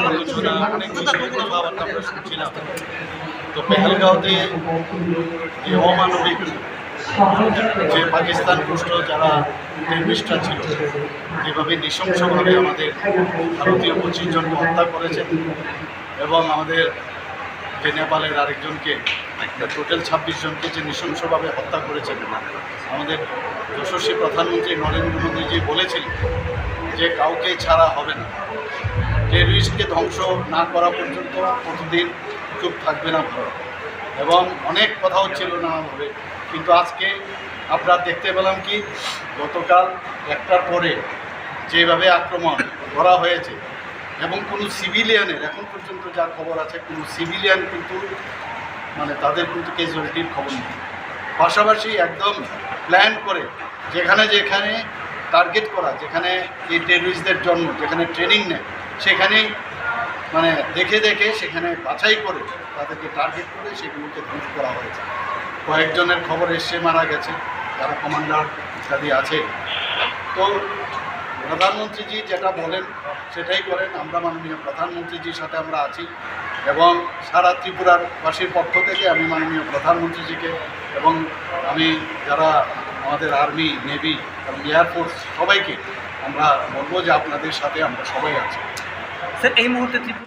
আলোচনা অনেক বিষয়ে কথাবার্তা আমরা শুনছিলাম। তো পেহেলগাঁওতে যে অমানবিক যে পাকিস্তান পুষ্ট যারা টেররিস্টরা ছিল, যেভাবে নৃশংসভাবে আমাদের ভারতীয় 25 জনকে হত্যা করেছেন এবং আমাদের যে নেপালের আরেকজনকে টোটাল 26 জনকে যে নৃশংসভাবে হত্যা করেছেন, আমাদের যশস্বী প্রধানমন্ত্রী নরেন্দ্র মোদীজি বলেছিলেন যে কাউকে ছাড়া হবে না, টেররিস্টকে ধ্বংস না করা পর্যন্ত প্রতিদিন চুপ থাকবে না ভারত। এবং অনেক কথা হচ্ছিল নানাভাবে, কিন্তু আজকে আমরা দেখতে পেলাম কি গতকাল একটার পরে যেভাবে আক্রমণ করা হয়েছে এবং কোনো সিভিলিয়ানের এখন পর্যন্ত যা খবর আছে কোনো সিভিলিয়ান কিন্তু তাদের কিন্তু ক্যাজুয়ালিটির খবর নেই। পাশাপাশি একদম প্ল্যান করে যেখানে যেখানে টার্গেট করা, যেখানে এই টেররিস্টদের জন্য যেখানে ট্রেনিং নেয় সেখানেই দেখে দেখে সেখানে বাছাই করে তাদেরকে টার্গেট করে সেগুলোকে ধ্বংস করা হয়েছে। কয়েকজনের খবর এসে মারা গেছে, যারা কমান্ডার ইত্যাদি আছে। তো প্রধানমন্ত্রীজি যেটা বলেন সেটাই করেন। আমরা মাননীয় প্রধানমন্ত্রীজির সাথে আমরা আছি এবং সারা ত্রিপুরার বাসীর পক্ষ থেকে আমি মাননীয় প্রধানমন্ত্রীজিকে এবং আমি যারা আমাদের আর্মি, নেভি এবং এয়ারফোর্স সবাইকে আমরা বলবো যে আপনাদের সাথে আমরা সবাই আছি। স্যার, এই মুহূর্তে